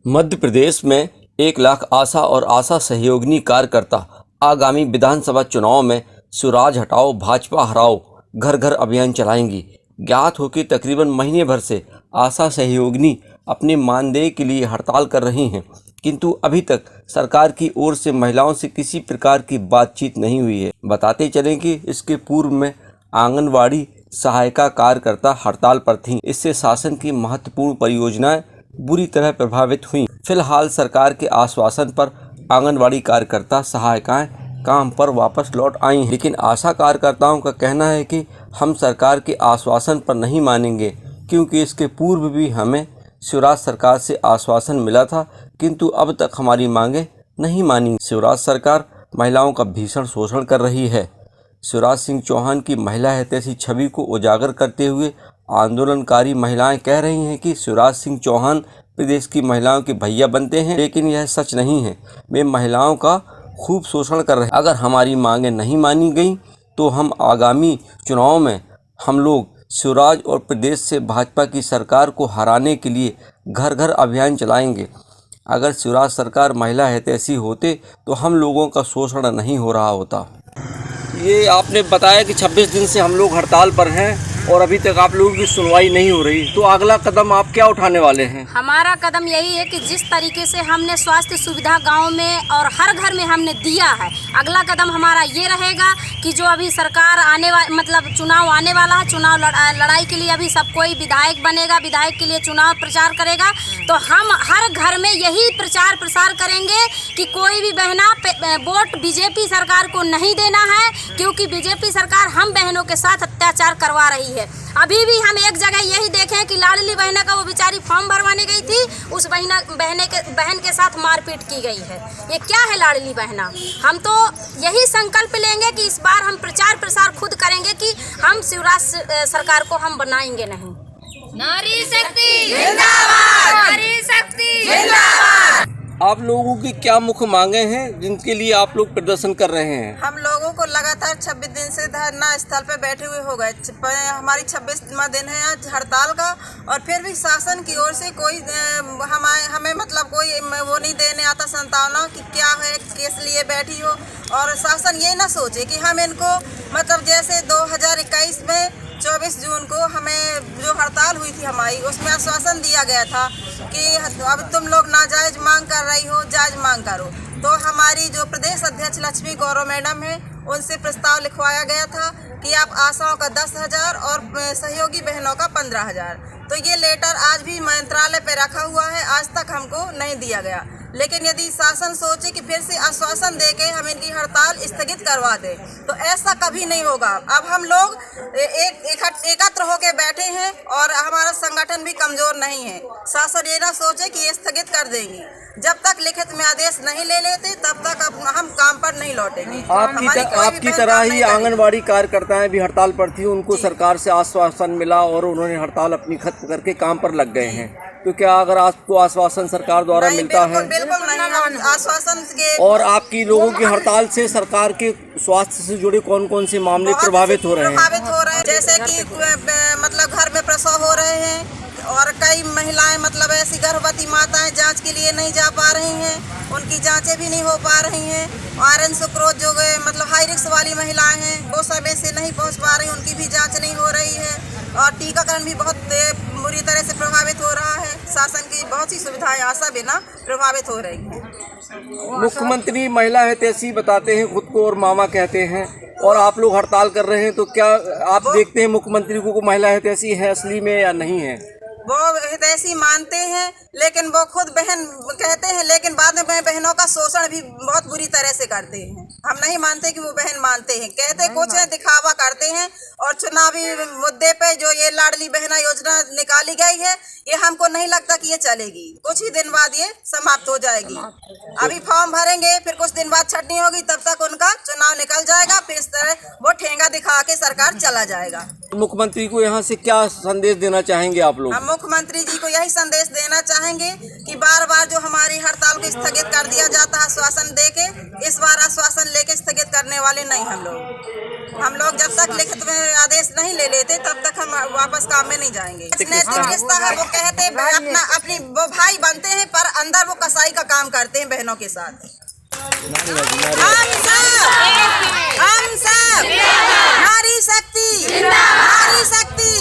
मध्य प्रदेश में 1 लाख आशा और आशा सहयोगिनी कार्यकर्ता आगामी विधानसभा चुनाव में सुराज हटाओ भाजपा हराओ घर घर अभियान चलाएंगी। ज्ञात हो कि तकरीबन महीने भर से आशा सहयोगिनी अपने मानदेय के लिए हड़ताल कर रही हैं, किंतु अभी तक सरकार की ओर से महिलाओं से किसी प्रकार की बातचीत नहीं हुई है। बताते चलें कि इसके पूर्व में आंगनवाड़ी सहायिका कार्यकर्ता हड़ताल पर थीं। इससे शासन की महत्वपूर्ण परियोजनाएं बुरी तरह प्रभावित हुई। फिलहाल सरकार के आश्वासन पर आंगनवाड़ी कार्यकर्ता सहायिकाएं काम पर वापस लौट आई हैं, लेकिन आशा कार्यकर्ताओं का कहना है कि हम सरकार के आश्वासन पर नहीं मानेंगे, क्योंकि इसके पूर्व भी हमें शिवराज सरकार से आश्वासन मिला था, किंतु अब तक हमारी मांगे नहीं मानी। शिवराज सरकार महिलाओं का भीषण शोषण कर रही है। शिवराज सिंह चौहान की महिला हितैषी छवि को उजागर करते हुए आंदोलनकारी महिलाएं कह रही हैं कि शिवराज सिंह चौहान प्रदेश की महिलाओं के भैया बनते हैं, लेकिन यह सच नहीं है। वे महिलाओं का खूब शोषण कर रहे हैं। अगर हमारी मांगें नहीं मानी गई तो हम आगामी चुनाव में हम लोग शिवराज और प्रदेश से भाजपा की सरकार को हराने के लिए घर घर अभियान चलाएंगे। अगर शिवराज सरकार महिला हितैषी होते तो हम लोगों का शोषण नहीं हो रहा होता। ये आपने बताया कि 26 दिन से हम लोग हड़ताल पर हैं और अभी तक आप लोगों की सुनवाई नहीं हो रही, तो अगला कदम आप क्या उठाने वाले हैं? हमारा कदम यही है कि जिस तरीके से हमने स्वास्थ्य सुविधा गांव में और हर घर में हमने दिया है, अगला कदम हमारा ये रहेगा कि जो अभी सरकार चुनाव आने वाला है, चुनाव लड़ाई के लिए अभी सब कोई विधायक बनेगा, विधायक के लिए चुनाव प्रचार करेगा, तो हम हर घर में यही प्रचार प्रसार करेंगे कि कोई भी बहना वोट बीजेपी सरकार को नहीं देना है, क्योंकि बीजेपी सरकार हम बहनों के साथ अत्याचार करवा रही है। अभी भी हम एक जगह यही देखें कि लाडली बहना का वो बेचारी फॉर्म भरवाने गई थी, उस बहन के साथ मारपीट की गई है। ये क्या है लाडली बहना? हम तो यही संकल्प लेंगे कि इस बार हम प्रचार प्रसार खुद करेंगे कि हम शिवराज सरकार को हम बनाएंगे नहीं। नारी शक्ति जिंदाबाद, नारी शक्ति जिंदाबाद। आप लोगों की क्या मुख्य मांगे हैं जिनके लिए आप लोग प्रदर्शन कर रहे हैं? हम लोगों को लगातार 26 दिन से धरना स्थल पे बैठे हुए हो गए। हमारी 26वां दिन है आज हड़ताल का, और फिर भी शासन की ओर से कोई हमें कोई वो नहीं देने आता संतावना कि क्या है, किस लिए बैठी हो। और शासन ये ना सोचे कि हम इनको जैसे 2021 में 24 जून को हमें जो हड़ताल हुई थी हमारी, उसमें आश्वासन दिया गया था कि अब तुम लोग नाजायज मांग कर रही हो, जायज मांग करो। तो हमारी जो प्रदेश अध्यक्ष लक्ष्मी गौरव मैडम है, उनसे प्रस्ताव लिखवाया गया था कि आप आशाओं का 10,000 और सहयोगी बहनों का 15,000। तो ये लेटर आज भी मंत्रालय पे रखा हुआ है, आज तक हमको नहीं दिया गया। लेकिन यदि शासन सोचे कि फिर से आश्वासन देके हम इनकी हड़ताल स्थगित करवा दे, तो ऐसा कभी नहीं होगा। अब हम लोग एकत्र होके बैठे हैं और हमारा संगठन भी कमजोर नहीं है। शासन ये ना सोचे कि ये स्थगित कर देंगी। जब तक लिखित में आदेश नहीं ले लेते तब तक हम काम पर नहीं लौटेंगे। आपकी तरह ही आंगनवाड़ी कार्यकर्ताएं भी हड़ताल पर थी, उनको सरकार से आश्वासन मिला और उन्होंने हड़ताल अपनी खत्म करके काम पर लग गए हैं। तो क्या अगर आपको आश्वासन सरकार द्वारा मिलता है? बिल्कुल नहीं, हम आश्वासन के। और आपकी लोगों की हड़ताल से सरकार के स्वास्थ्य से जुड़े कौन कौन से मामले प्रभावित हो रहे हैं? जैसे कि घर में प्रसव हो रहे हैं, और कई महिलाएं ऐसी गर्भवती माताएं जांच के लिए नहीं जा पा रही हैं, उनकी जांचें भी नहीं हो पा रही हैं। आयरन सुक्रोज जो हाई रिस्क वाली महिलाएं हैं, वो समय से नहीं पहुंच पा रही, उनकी भी जांच नहीं हो रही है। और टीकाकरण भी बहुत बुरी तरह से प्रभावित हो रहा है। शासन की बहुत सी सुविधाएं आशा बिना प्रभावित हो रही हैं। मुख्यमंत्री महिला हितैषी बताते हैं खुद को और मामा कहते हैं, और आप लोग हड़ताल कर रहे हैं, तो क्या आप देखते हैं मुख्यमंत्री को महिला हितैषी है असली में या नहीं है? वो हितैषी मानते हैं, लेकिन वो खुद बहन कहते हैं, लेकिन बाद में बहनों का शोषण भी बहुत बुरी तरह से करते हैं। हम नहीं मानते कि वो बहन मानते हैं, कहते कुछ है, दिखावा करते हैं। और चुनावी मुद्दे पे जो ये लाडली बहना योजना निकाली गई है, ये हमको नहीं लगता कि ये चलेगी। कुछ ही दिन बाद ये समाप्त हो जाएगी। अभी फॉर्म भरेंगे, फिर कुछ दिन बाद छटनी होगी, तब तक उनका चुनाव निकल जाएगा, फिर इस तरह वो ठेंगा दिखा के सरकार चला जाएगा। मुख्यमंत्री को यहाँ से क्या संदेश देना चाहेंगे आप लोग? हम मुख्यमंत्री जी को यही संदेश देना चाहेंगे कि बार बार बार जो हमारी हड़ताल को स्थगित कर दिया जाता है आश्वासन देके, इस बार आश्वासन लेके स्थगित करने वाले नहीं हम लोग जब तक लिखित में आदेश नहीं ले लेते तब तक हम वापस काम में नहीं जाएंगे। नैतिक रिश्ता है, वो कहते हैं अपनी वो भाई बनते हैं पर अंदर वो कसाई का काम करते हैं बहनों के साथ। हम सब नारी शक्ति, नारी शक्ति।